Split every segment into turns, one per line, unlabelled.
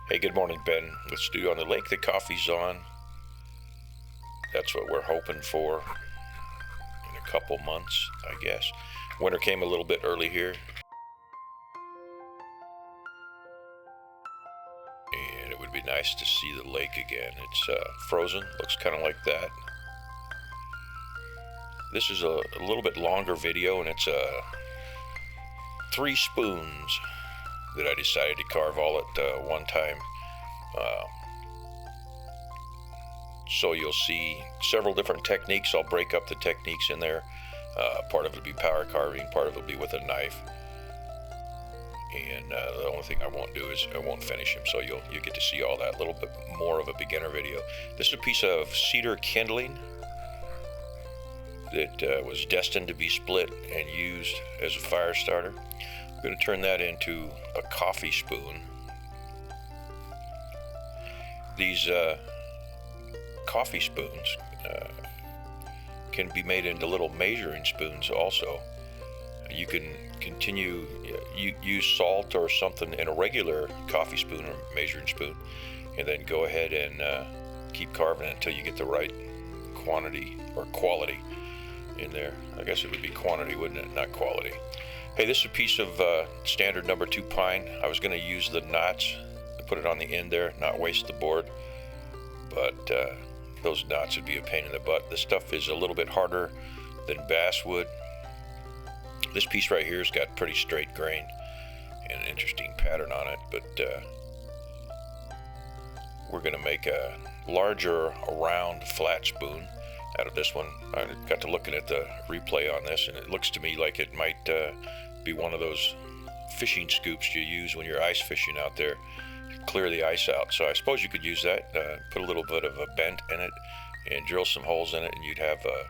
Hey, good morning, Ben. Let's do on the lake. The coffee's on. That's what we're hoping for in a couple months, I guess. Winter came a little bit early here, and it would be nice to see the lake again. It's frozen, looks kind of like that. This is a little bit longer video, and it's 3 spoons that I decided to carve all at one time. So you'll see several different techniques. I'll break up the techniques in there. Part of it will be power carving, part of it will be with a knife. And the only thing I won't do is I won't finish them, so you'll get to see all that. A little bit more of a beginner video. This is a piece of cedar kindling that was destined to be split and used as a fire starter. I'm going to turn that into a coffee spoon. These coffee spoons can be made into little measuring spoons also. You can continue use salt or something in a regular coffee spoon or measuring spoon, and then go ahead and keep carving it until you get the right quantity or quality in there. I guess it would be quantity, wouldn't it? Not quality. Hey, this is a piece of standard number 2 pine. I was going to use the knots and put it on the end there, not waste the board, but those knots would be a pain in the butt. This stuff is a little bit harder than basswood. This piece right here has got pretty straight grain and an interesting pattern on it, but we're going to make a larger round flat spoon out of this one. I got to looking at the replay on this, and it looks to me like it might be one of those fishing scoops you use when you're ice fishing out there to clear the ice out. So I suppose you could use that, put a little bit of a bent in it and drill some holes in it, and you'd have a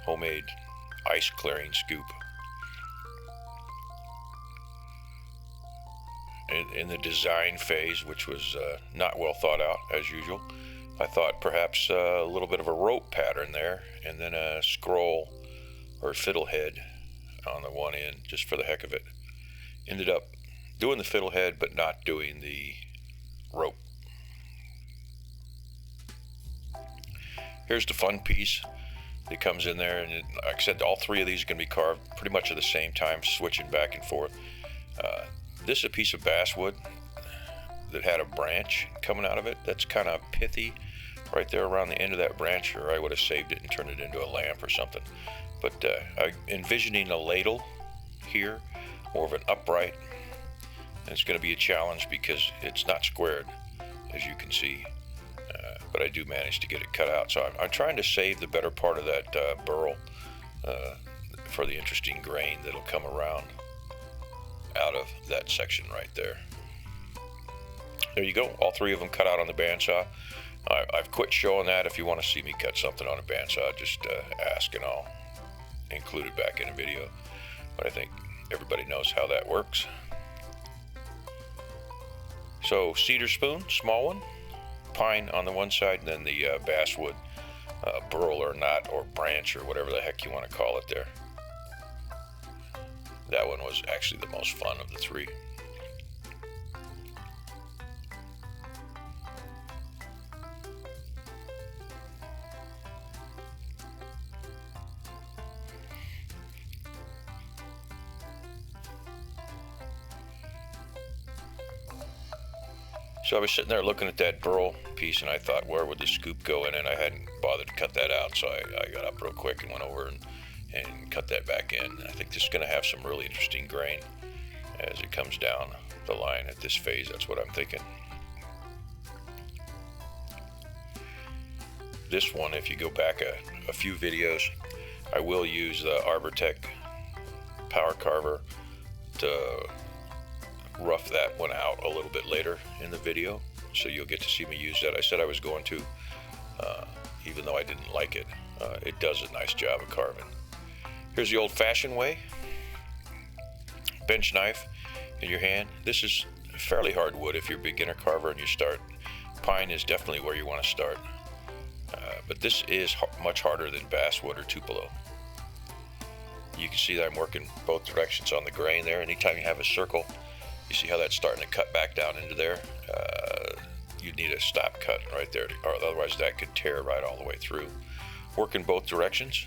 homemade ice clearing scoop. In the design phase, which was not well thought out as usual, I thought perhaps a little bit of a rope pattern there, and then a scroll or fiddlehead on the one end, just for the heck of it. Ended up doing the fiddlehead, but not doing the rope. Here's the fun piece that comes in there, and like I said, all 3 of these are going to be carved pretty much at the same time, switching back and forth. This is a piece of basswood that had a branch coming out of it. That's kind of pithy right there around the end of that branch, or I would have saved it and turned it into a lamp or something. But I'm envisioning a ladle here, more of an upright. And it's going to be a challenge because it's not squared, as you can see. But I do manage to get it cut out. So I'm trying to save the better part of that burl for the interesting grain that'll come around out of that section right there. There you go, all 3 of them cut out on the bandsaw. I've quit showing that. If you want to see me cut something on a bandsaw, just ask and I'll include it back in a video. But I think everybody knows how that works. So cedar spoon, small one, pine on the one side, and then the basswood burl or knot or branch or whatever the heck you want to call it there. That one was actually the most fun of the 3. So I was sitting there looking at that burl piece, and I thought, where would the scoop go in? And I hadn't bothered to cut that out, so I got up real quick and went over and cut that back in. I think this is going to have some really interesting grain as it comes down the line at this phase. That's what I'm thinking. This one, if you go back a few videos, I will use the Arbortech power carver to rough that one out a little bit later in the video, so you'll get to see me use that. I said I was going to, even though I didn't like it. It does a nice job of carving. Here's the old-fashioned way. Bench knife in your hand. This is fairly hard wood if you're a beginner carver and you start. Pine is definitely where you want to start. But this is much harder than basswood or tupelo. You can see that I'm working both directions on the grain there. Anytime you have a circle, you see how that's starting to cut back down into there. you need a stop cut right there, or otherwise that could tear right all the way through. Work in both directions.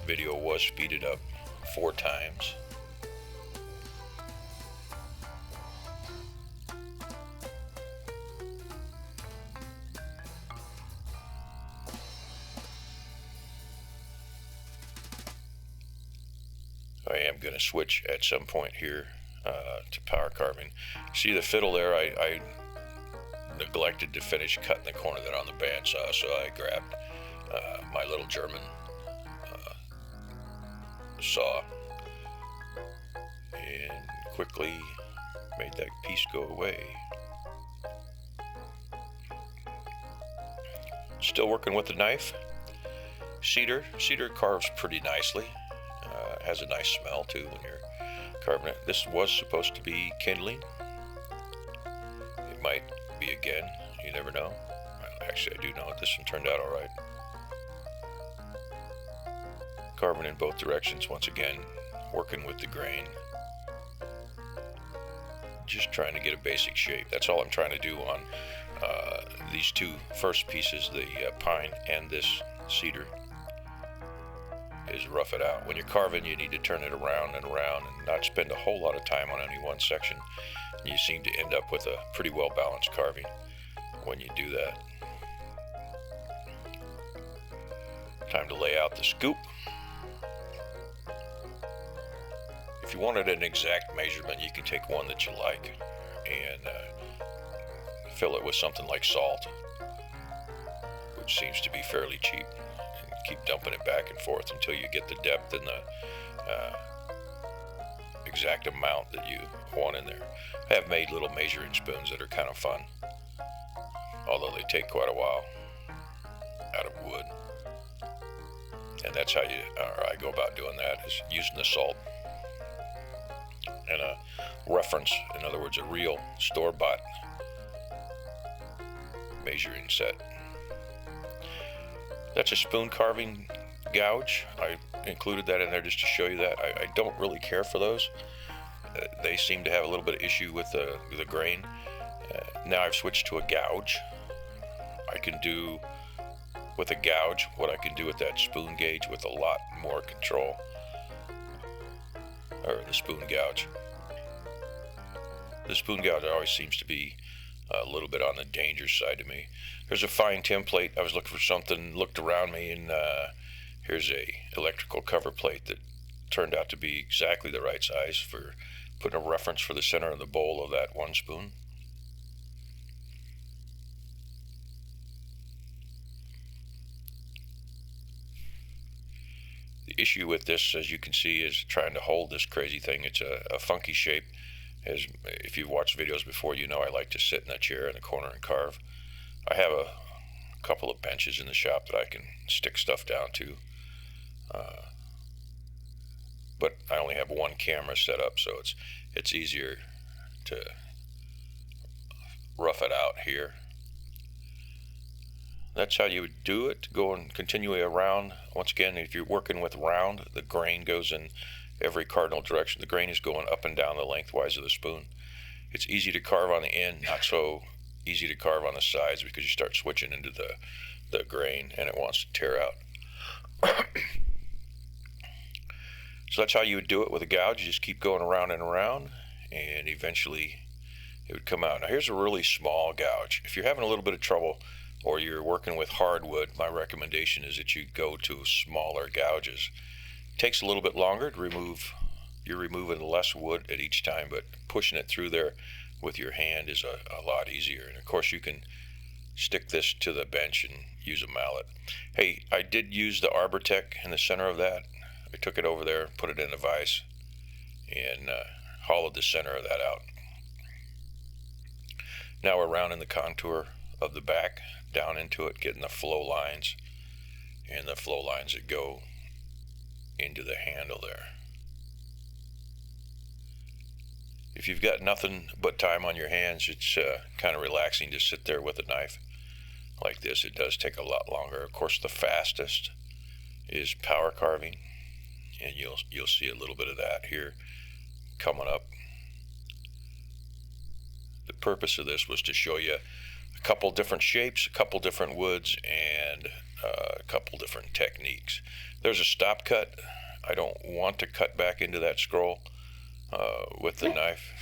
Video was speeded up 4 times. I am going to switch at some point here to power carving. See the fiddle there? I neglected to finish cutting the corner there on the bandsaw, so I grabbed my little German saw and quickly made that piece go away. Still working with the knife. Cedar carves pretty nicely. Has a nice smell too when you're carving it. This was supposed to be kindling. It might be again, you never know. Actually, I do know this one turned out all right. Carving in both directions once again, working with the grain. Just trying to get a basic shape. That's all I'm trying to do on these 2 first pieces, the pine and this cedar, is rough it out. When you're carving, you need to turn it around and around and not spend a whole lot of time on any one section. You seem to end up with a pretty well balanced carving when you do that. Time to lay out the scoop. If you wanted an exact measurement, you can take one that you like and fill it with something like salt, which seems to be fairly cheap. Keep dumping it back and forth until you get the depth and the exact amount that you want in there. I have made little measuring spoons that are kind of fun, although they take quite a while out of wood. And that's how I go about doing that, is using the salt and a reference, in other words, a real store-bought measuring set. That's a spoon carving gouge. I included that in there just to show you that. I don't really care for those. They seem to have a little bit of issue with the grain. Now I've switched to a gouge. I can do with a gouge what I can do with that spoon gauge with a lot more control. Or the spoon gouge. The spoon gouge always seems to be a little bit on the dangerous side to me. Here's a fine template. I was looking for something, looked around me, and here's a electrical cover plate that turned out to be exactly the right size for putting a reference for the center of the bowl of that one spoon. The issue with this, as you can see, is trying to hold this crazy thing. It's a funky shape. As if you've watched videos before, you know I like to sit in a chair in the corner and carve. I have a couple of benches in the shop that I can stick stuff down to. But I only have one camera set up, so it's easier to rough it out here. That's how you would do it. Go and continue around. Once again, if you're working with round, the grain goes in every cardinal direction. The grain is going up and down the lengthwise of the spoon. It's easy to carve on the end, not so easy to carve on the sides, because you start switching into the grain and it wants to tear out. So that's how you would do it with a gouge. You just keep going around and around, and eventually it would come out. Now here's a really small gouge. If you're having a little bit of trouble or you're working with hardwood, my recommendation is that you go to smaller gouges. It takes a little bit longer to remove. You're removing less wood at each time, but pushing it through there with your hand is a lot easier. And of course you can stick this to the bench and use a mallet. Hey, I did use the Arbortech in the center of that. I took it over there, put it in a vise, and hollowed the center of that out. Now we're rounding the contour of the back down into it, getting the flow lines and the flow lines that go into the handle there. If you've got nothing but time on your hands, it's kind of relaxing to sit there with a knife like this. It does take a lot longer. Of course, the fastest is power carving, and you'll see a little bit of that here coming up. the purpose of this was to show you a couple different shapes, a couple different woods, and a couple different techniques. There's a stop cut. I don't want to cut back into that scroll with the knife.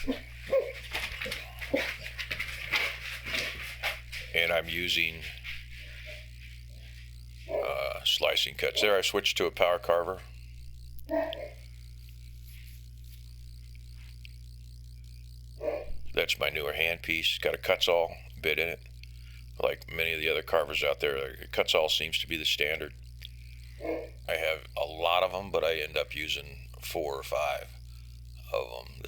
And I'm using slicing cuts. There, I switched to a power carver. That's my newer handpiece. Got a Cuts-All bit in it. Like many of the other carvers out there, Cuts-All seems to be the standard. I have a lot of them, but I end up using 4 or 5 of them.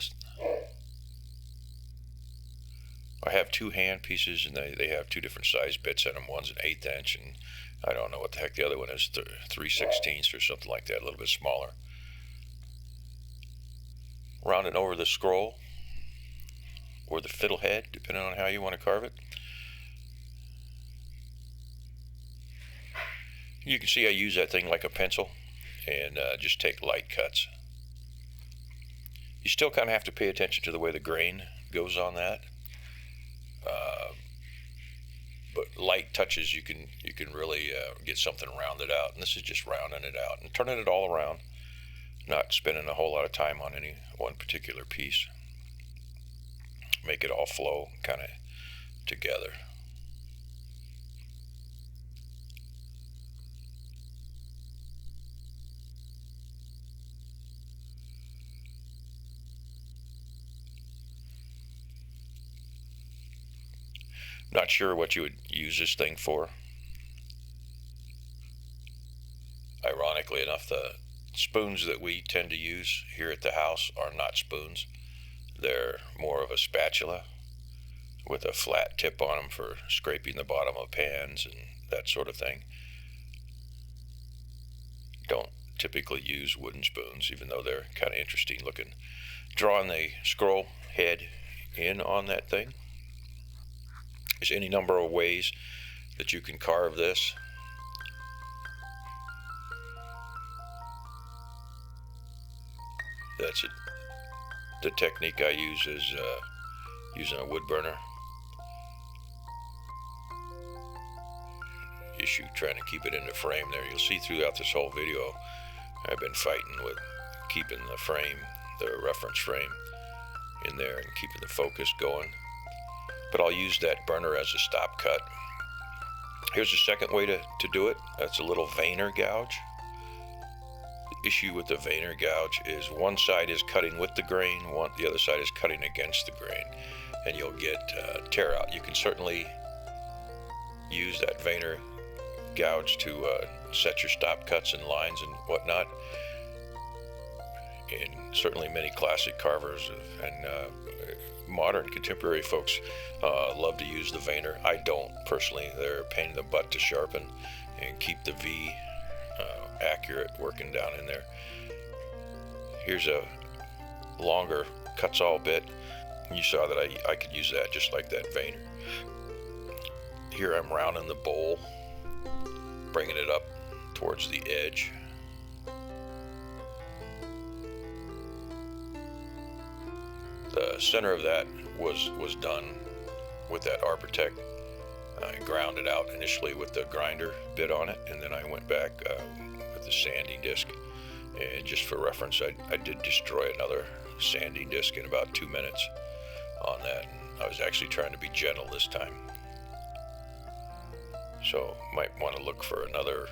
I have 2 hand pieces, and they have 2 different size bits in them. One's an 1/8 inch, and I don't know what the heck the other one is, 3/16 or something like that, a little bit smaller. Rounding over the scroll, or the fiddle head, depending on how you want to carve it. You can see I use that thing like a pencil, and just take light cuts. You still kind of have to pay attention to the way the grain goes on that. But light touches, you can really get something rounded out, and this is just rounding it out and turning it all around, not spending a whole lot of time on any one particular piece. Make it all flow kind of together. Not sure what you would use this thing for. Ironically enough, the spoons that we tend to use here at the house are not spoons. They're more of a spatula with a flat tip on them for scraping the bottom of pans and that sort of thing. Don't typically use wooden spoons, even though they're kind of interesting looking. Drawing the scroll head in on that thing. There's any number of ways that you can carve this. That's it. The technique I use is using a wood burner. Issue trying to keep it in the frame there. You'll see throughout this whole video I've been fighting with keeping the frame, the reference frame, in there and keeping the focus going. But I'll use that burner as a stop cut. Here's a second way to do it. That's a little veiner gouge. The issue with the veiner gouge is one side is cutting with the grain, the other side is cutting against the grain, and you'll get tear out. You can certainly use that veiner gouge to set your stop cuts and lines and whatnot. And certainly many classic carvers and modern contemporary folks love to use the veiner. I don't personally. They're a pain in the butt to sharpen and keep the V accurate working down in there. Here's a longer Cuts-All bit. You saw that I could use that just like that veiner. Here I'm rounding the bowl, bringing it up towards the edge. The center of that was done with that Arbortech. I ground it out initially with the grinder bit on it, and then I went back with the sanding disc. And just for reference, I did destroy another sanding disc in about 2 minutes on that. And I was actually trying to be gentle this time. So might want to look for another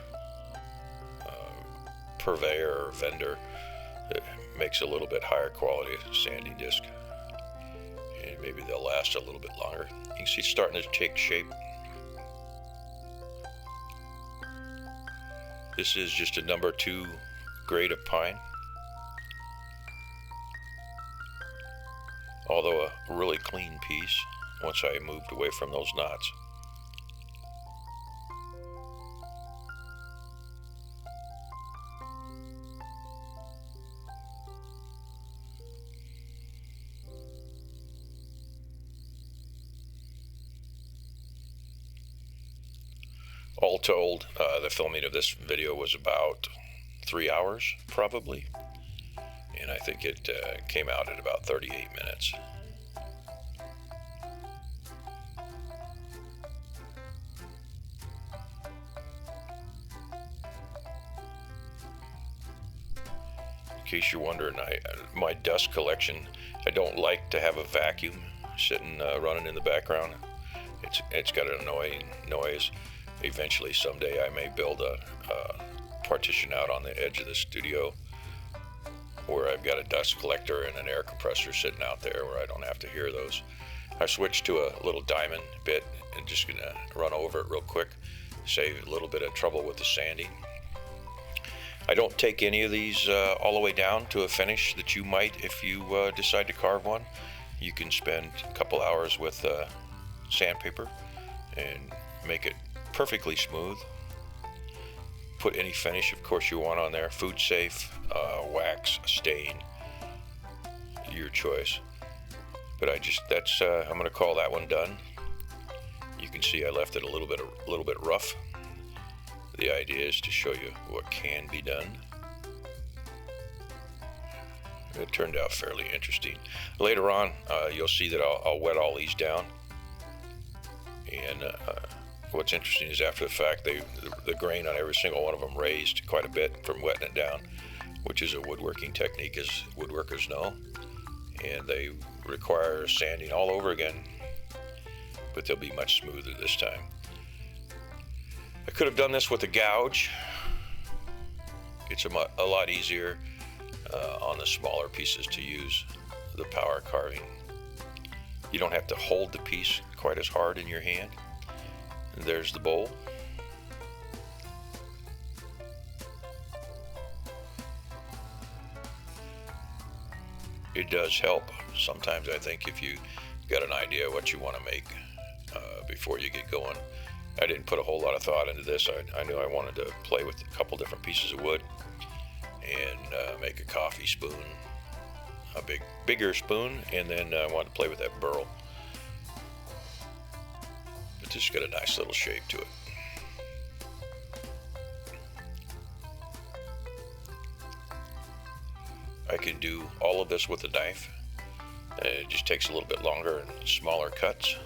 purveyor or vendor that makes a little bit higher quality sanding disc. And maybe they'll last a little bit longer. You can see it's starting to take shape. This is just a number 2 grade of pine. Although a really clean piece once I moved away from those knots. All told, the filming of this video was about 3 hours, probably, and I think it came out at about 38 minutes. in case you're wondering, my dust collection, I don't like to have a vacuum sitting running in the background. It's got an annoying noise. Eventually, someday, I may build a partition out on the edge of the studio where I've got a dust collector and an air compressor sitting out there where I don't have to hear those. I switched to a little diamond bit and just gonna run over it real quick, save a little bit of trouble with the sanding. I don't take any of these all the way down to a finish that you might if you decide to carve one. You can spend a couple hours with sandpaper and make it perfectly smooth. Put any finish, of course, you want on there. Food safe, wax, stain, your choice. But I'm going to call that one done. You can see I left it a little bit rough. The idea is to show you what can be done. It turned out fairly interesting. Later on, you'll see that I'll wet all these down. And what's interesting is after the fact, the grain on every single one of them raised quite a bit from wetting it down, which is a woodworking technique, as woodworkers know. And they require sanding all over again, but they'll be much smoother this time. I could have done this with a gouge. It's a lot easier on the smaller pieces to use the power carving. You don't have to hold the piece quite as hard in your hand. And there's the bowl. It does help sometimes, I think, if you got an idea what you want to make before you get going. I didn't put a whole lot of thought into this. I knew I wanted to play with a couple different pieces of wood and make a coffee spoon, a bigger spoon, and then I wanted to play with that burl. But this has got a nice little shape to it. I can do all of this with a knife. It just takes a little bit longer and smaller cuts.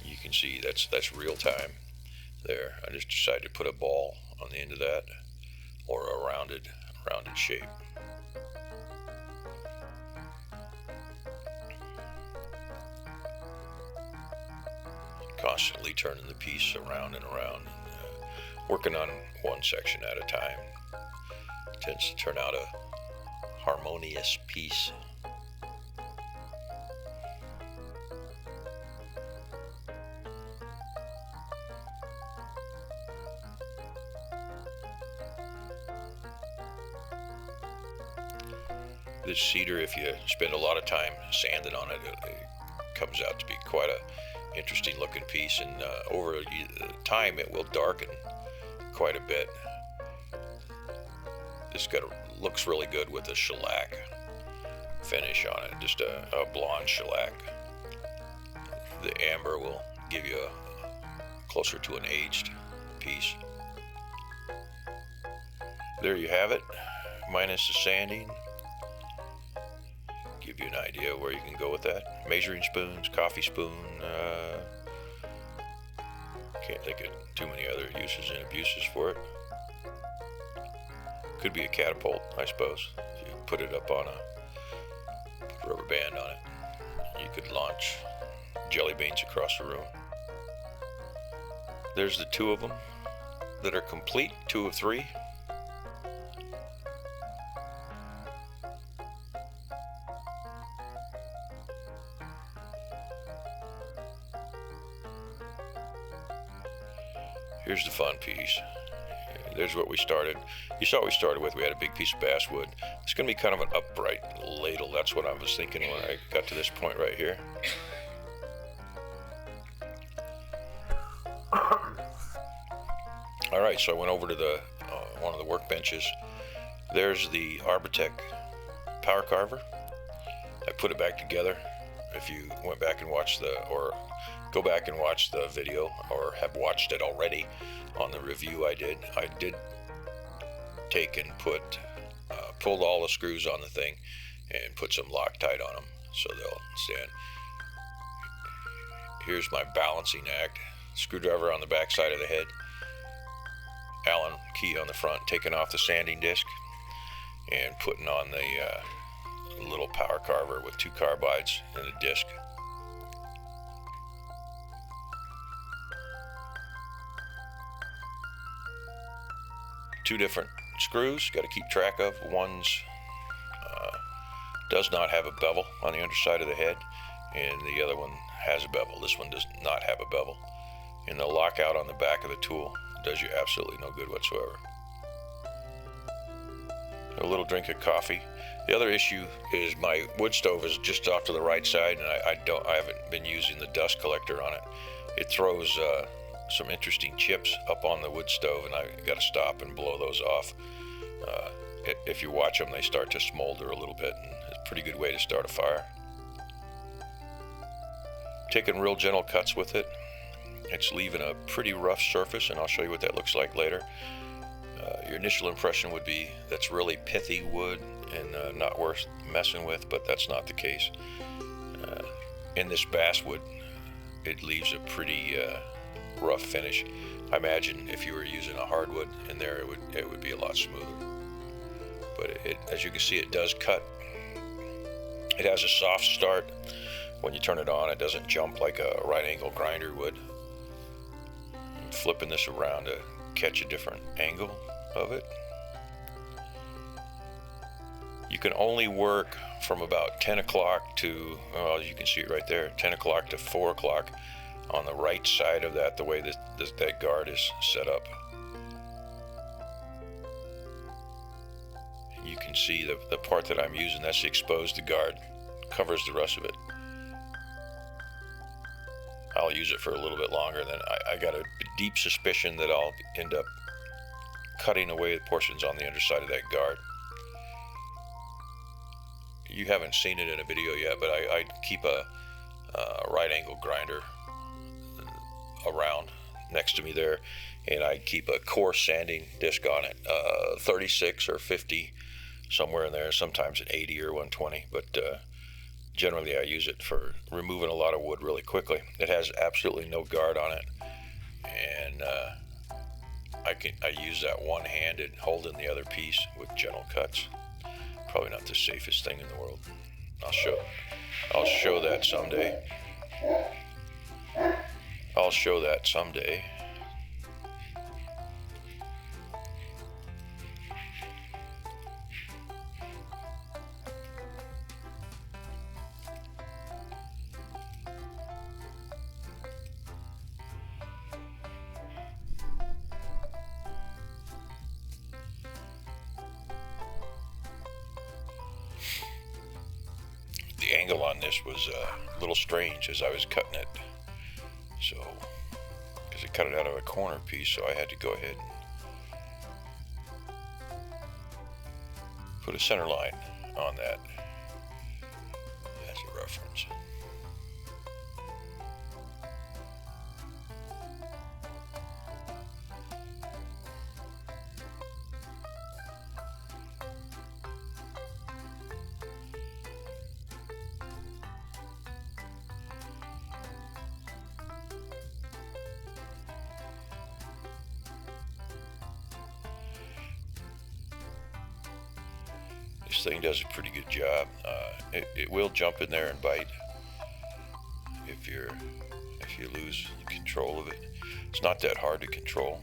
You can see that's real time there. I just decided to put a ball on the end of that, or a rounded shape. Constantly turning the piece around and around, working on one section at a time. It tends to turn out a harmonious piece. This cedar, if you spend a lot of time sanding on it, it comes out to be quite a interesting looking piece, and over time it will darken quite a bit. This looks really good with a shellac finish on it, just a blonde shellac. The amber will give you closer to an aged piece. There you have it, minus the sanding. Give you an idea where you can go with that. Measuring spoons, coffee spoon. Can't think of too many other uses and abuses for it. Could be a catapult, I suppose. If you put it up on a rubber band on it, you could launch jelly beans across the room. There's the two of them that are complete, 2 of 3. Here's the fun piece. There's what we started. You saw what we started with. We had a big piece of basswood. It's going to be kind of an upright ladle. That's what I was thinking when I got to this point right here. All right, so I went over to one of the workbenches. There's the Arbortech power carver. I put it back together. If you went back and watched go back and watch the video, or have watched it already on the review I did take and pulled all the screws on the thing and put some Loctite on them so they'll stand. Here's my balancing act. Screwdriver on the back side of the head, Allen key on the front, taking off the sanding disc and putting on the little power carver with 2 carbides and a disc. Two different screws, got to keep track of. One's does not have a bevel on the underside of the head, and the other one has a bevel. This one does not have a bevel. And the lockout on the back of the tool does you absolutely no good whatsoever. A little drink of coffee. The other issue is my wood stove is just off to the right side, and I haven't been using the dust collector on it. It throws some interesting chips up on the wood stove, and I got to stop and blow those off. If you watch them, they start to smolder a little bit, and it's a pretty good way to start a fire. Taking real gentle cuts with it. It's leaving a pretty rough surface, and I'll show you what that looks like later. Your initial impression would be that's really pithy wood and not worth messing with, but that's not the case. In this basswood, it leaves a pretty rough finish. I imagine if you were using a hardwood in there, it would be a lot smoother. But as you can see, it does cut. It has a soft start. When you turn it on, it doesn't jump like a right angle grinder would. I'm flipping this around to catch a different angle of it. You can only work from about 10 o'clock to, well, you can see it right there, 10 o'clock to 4 o'clock on the right side of that, the way that guard is set up. And you can see the part that I'm using, that's exposed. The guard covers the rest of it. I'll use it for a little bit longer, then I got a deep suspicion that I'll end up cutting away portions on the underside of that guard. You haven't seen it in a video yet, but I keep a right angle grinder around next to me there, and I keep a coarse sanding disc on it, 36 or 50, somewhere in there, sometimes an 80 or 120, but generally I use it for removing a lot of wood really quickly. It has absolutely no guard on it, and I use that one-handed, holding the other piece with gentle cuts. Probably not the safest thing in the world. I'll show that someday. I'll show that someday. The angle on this was a little strange as I was cutting it, so because I cut it out of a corner piece, so I had to go ahead and put a center line on that as a reference. This thing does a pretty good job. It will jump in there and bite if you lose control of it. It's not that hard to control.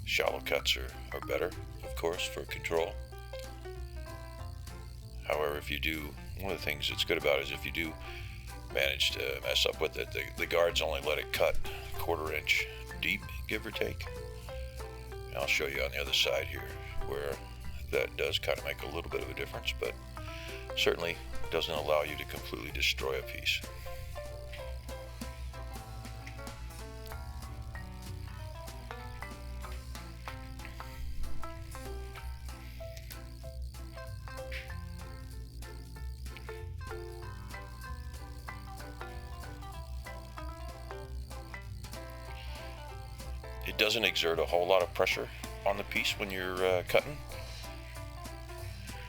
Shallow cuts are better, of course, for control. However, if you do, one of the things that's good about it is if you do manage to mess up with it, the guards only let it cut a 1/4 inch deep, give or take. And I'll show you on the other side here where that does kind of make a little bit of a difference, but certainly doesn't allow you to completely destroy a piece. It doesn't exert a whole lot of pressure on the piece when you're cutting.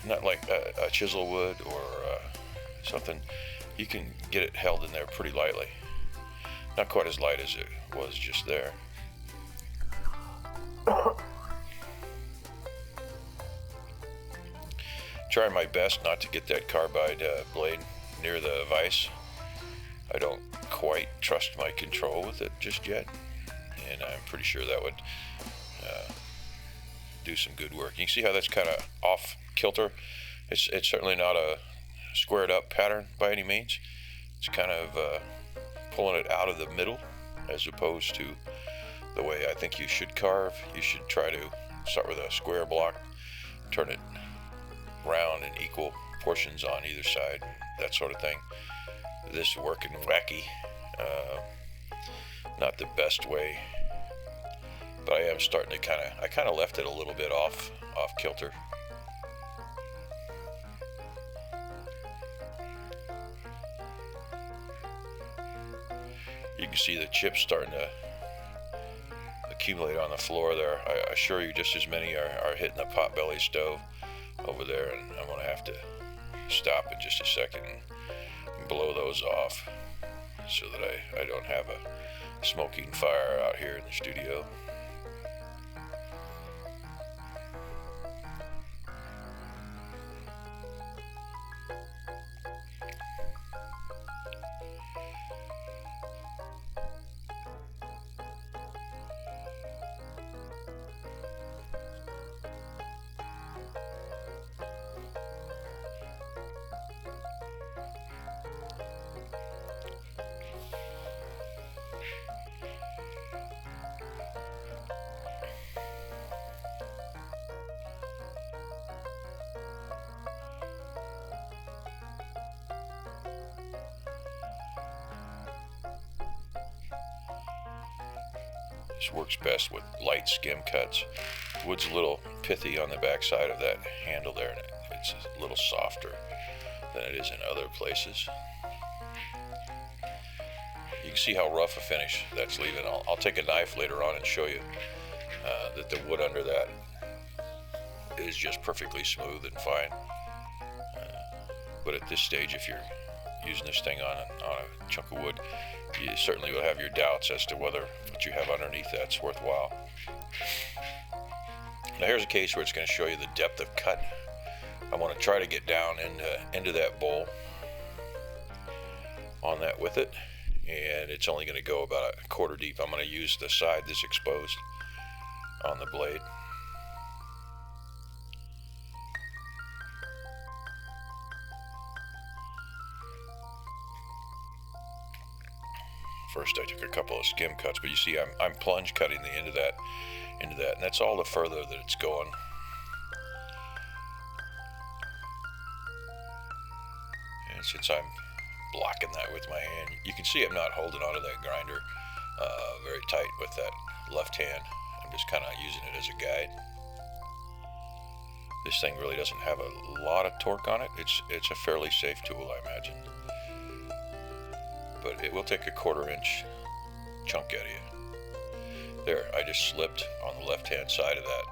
not like a chisel would or something. You can get it held in there pretty lightly. Not quite as light as it was just there. Trying my best not to get that carbide blade near the vise. I don't quite trust my control with it just yet, and I'm pretty sure that would do some good work. You can see how that's kind of off kilter. It's certainly not a squared up pattern by any means. It's kind of pulling it out of the middle as opposed to the way I think you should carve. You should try to start with a square block, turn it round in equal portions on either side, that sort of thing. This working wacky, not the best way, but I am starting to I kind of left it a little bit off kilter. You can see the chips starting to accumulate on the floor there. I assure you just as many are hitting the potbelly stove over there, and I'm going to have to stop in just a second and blow those off so that I don't have a smoking fire out here in the studio. This works best with light skim cuts. Wood's a little pithy on the back side of that handle there, and it's a little softer than it is in other places. You can see how rough a finish that's leaving. I'll take a knife later on and show you that the wood under that is just perfectly smooth and fine. But at this stage, if you're using this thing on a chunk of wood, you certainly will have your doubts as to whether what you have underneath that's worthwhile. Now here's a case where it's going to show you the depth of cut. I want to try to get down into that bowl on that with it, and it's only going to go about a quarter deep. I'm going to use the side that's exposed on the blade. First I took a couple of skim cuts, but you see I'm plunge cutting the end of that, and that's all the further that it's going. And since I'm blocking that with my hand, you can see I'm not holding onto that grinder very tight with that left hand. I'm just kind of using it as a guide. This thing really doesn't have a lot of torque on it. It's a fairly safe tool, I imagine. But it will take a quarter-inch chunk out of you. There, I just slipped on the left-hand side of that,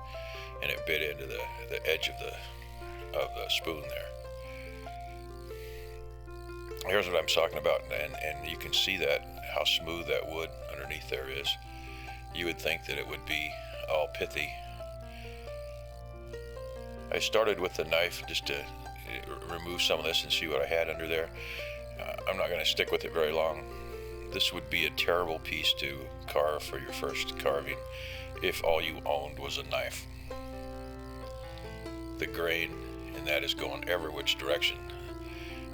and it bit into the edge of the spoon there. Here's what I'm talking about, and you can see that how smooth that wood underneath there is. You would think that it would be all pithy. I started with the knife just to remove some of this and see what I had under there. I'm not going to stick with it very long. This would be a terrible piece to carve for your first carving if all you owned was a knife. The grain in that is going every which direction.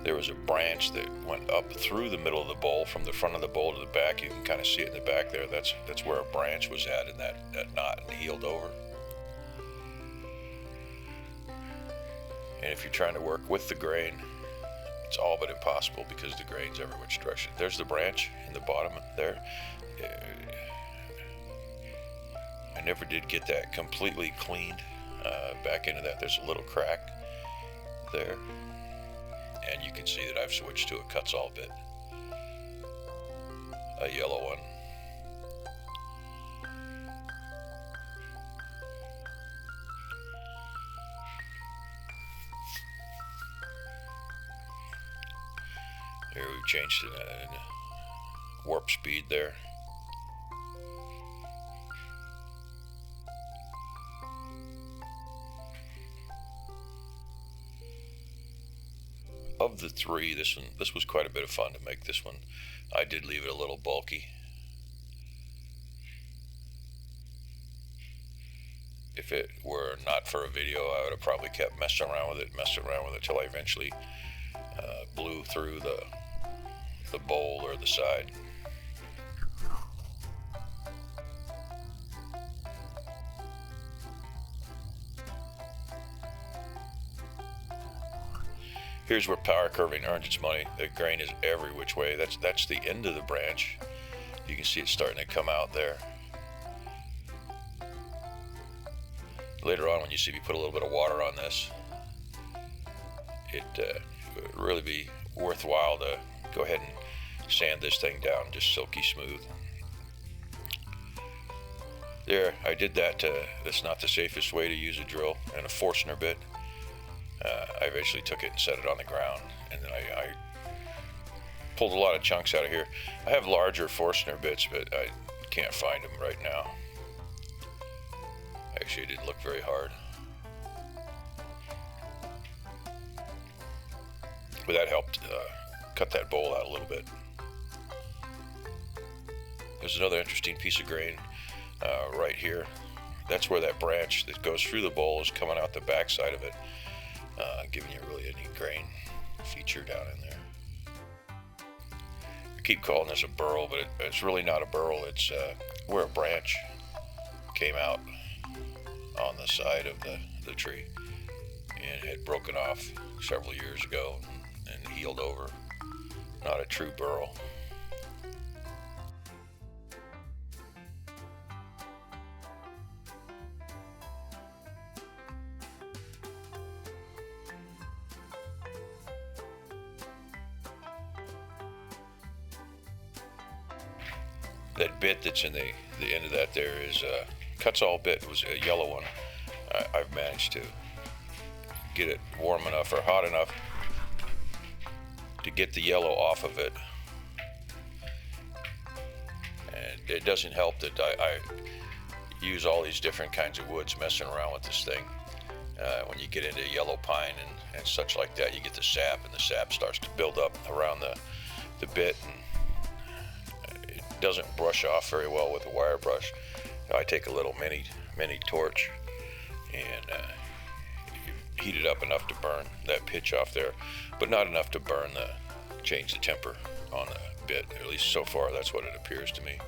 There was a branch that went up through the middle of the bowl, from the front of the bowl to the back. You can kind of see it in the back there. That's where a branch was at in that knot and healed over. And if you're trying to work with the grain, it's all but impossible because the grain's every which direction. There's the branch in the bottom there. I never did get that completely cleaned back into that. There's a little crack there. And you can see that I've switched to a cuts all bit. A yellow one. Here we've changed it in warp speed there. Of the three, this was quite a bit of fun to make this one. I did leave it a little bulky. If it were not for a video, I would have probably kept messing around with it till I eventually blew through the bowl or the side. Here's where power curving earns its money. The grain is every which way. That's the end of the branch. You can see it starting to come out there. Later on, when you see me put a little bit of water on this, it would really be worthwhile to go ahead and sand this thing down just silky smooth. There, I did that. That's not the safest way to use a drill and a Forstner bit. I eventually took it and set it on the ground, and then I pulled a lot of chunks out of here. I have larger Forstner bits, but I can't find them right now. Actually, it didn't look very hard. But that helped cut that bowl out a little bit. There's another interesting piece of grain right here. That's where that branch that goes through the bowl is coming out the back side of it, giving you really a neat grain feature down in there. I keep calling this a burl, but it's really not a burl. It's where a branch came out on the side of the tree and had broken off several years ago and healed over. Not a true burl. That bit that's in the end of that there is cuts all bit. It was a yellow one. I've managed to get it warm enough or hot enough to get the yellow off of it. And it doesn't help that I use all these different kinds of woods messing around with this thing. When you get into yellow pine and such like that, you get the sap, and the sap starts to build up around the bit, and it doesn't brush off very well with a wire brush. I take a little mini torch and heat it up enough to burn that pitch off there, but not enough to change the temper on the bit. At least so far, that's what it appears to me.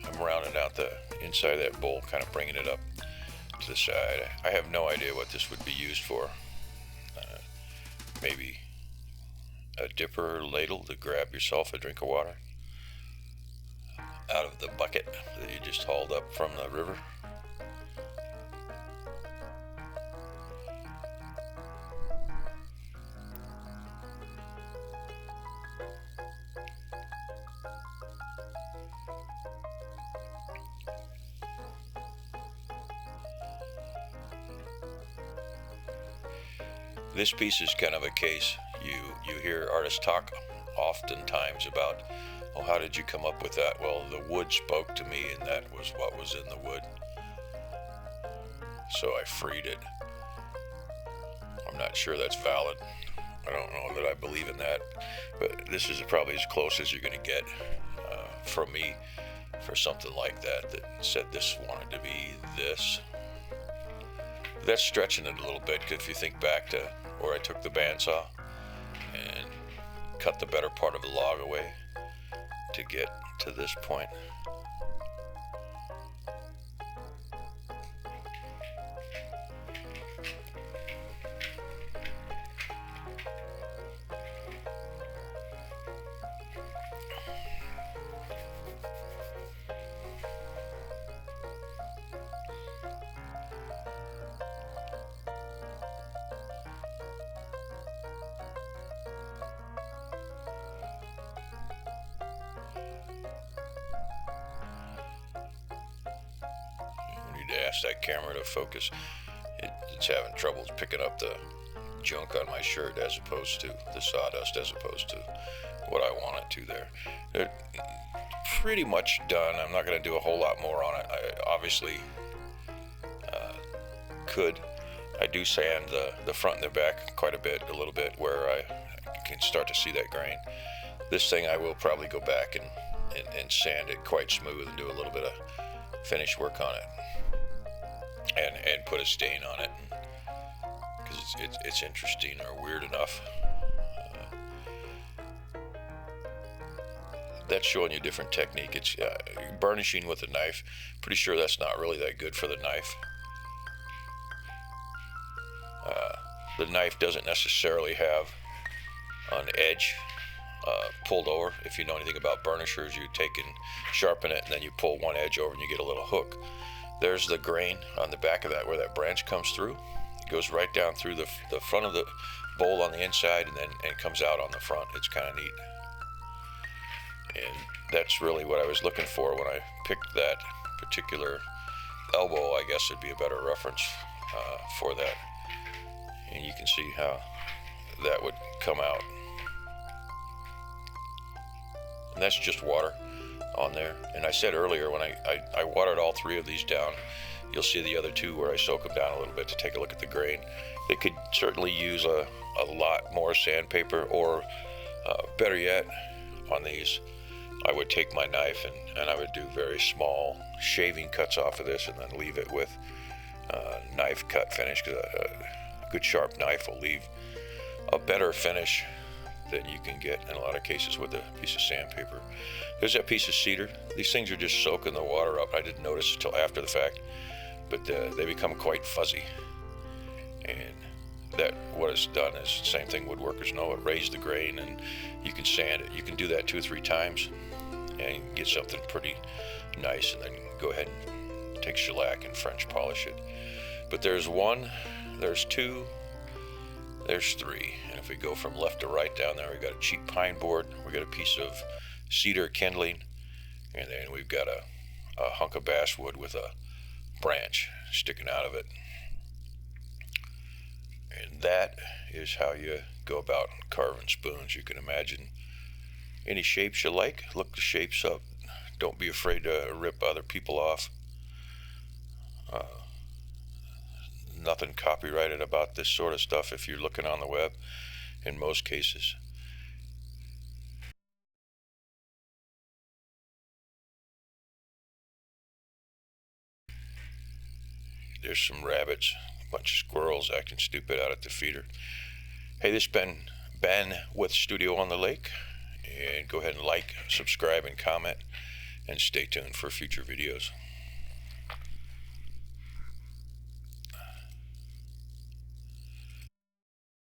I'm rounding out the inside of that bowl, kind of bringing it up to the side. I have no idea what this would be used for. Maybe a dipper or ladle to grab yourself a drink of water out of the bucket that you just hauled up from the river. This piece is kind of a case. You hear artists talk oftentimes about, oh, how did you come up with that? Well, the wood spoke to me, and that was what was in the wood. So I freed it. I'm not sure that's valid. I don't know that I believe in that, but this is probably as close as you're going to get from me for something like that said this wanted to be this. That's stretching it a little bit, because if you think back to where I took the bandsaw and cut the better part of the log away to get to this point. To ask that camera to focus. It's having trouble picking up the junk on my shirt as opposed to the sawdust, as opposed to what I want it to there. They're pretty much done. I'm not going to do a whole lot more on it. I obviously could. I do sand the front and the back quite a little bit, where I can start to see that grain. This thing I will probably go back and sand it quite smooth and do a little bit of finish work on it, and put a stain on it, because it's interesting or weird enough. That's showing you a different technique. It's burnishing with a knife. Pretty sure that's not really that good for the knife. The knife doesn't necessarily have an edge pulled over. If you know anything about burnishers, you take and sharpen it, and then you pull one edge over and you get a little hook. There's the grain on the back of that, where that branch comes through. It goes right down through the front of the bowl on the inside, and comes out on the front. It's kind of neat. And that's really what I was looking for when I picked that particular elbow. I guess would be a better reference for that. And you can see how that would come out. And that's just water on there. And I said earlier, when I watered all three of these down, you'll see the other two where I soak them down a little bit to take a look at the grain. They could certainly use a lot more sandpaper, or better yet, on these, I would take my knife and I would do very small shaving cuts off of this, and then leave it with knife cut finish, because a good sharp knife will leave a better finish than you can get in a lot of cases with a piece of sandpaper. There's that piece of cedar. These things are just soaking the water up. I didn't notice until after the fact, but they become quite fuzzy. And that, what it's done is the same thing woodworkers know. It raised the grain, and you can sand it. You can do that 2 or 3 times and get something pretty nice, and then go ahead and take shellac and French polish it. But there's 1, there's 2, there's 3. And if we go from left to right down there, we've got a cheap pine board, we got a piece of cedar kindling, and then we've got a hunk of basswood with a branch sticking out of it. And that is how you go about carving spoons. You can imagine any shapes you like. Look the shapes up. Don't be afraid to rip other people off. Nothing copyrighted about this sort of stuff if you're looking on the web, in most cases. There's some rabbits, a bunch of squirrels acting stupid out at the feeder. Hey, this has been Ben with Studio on the Lake, and go ahead and like, subscribe, and comment, and stay tuned for future videos.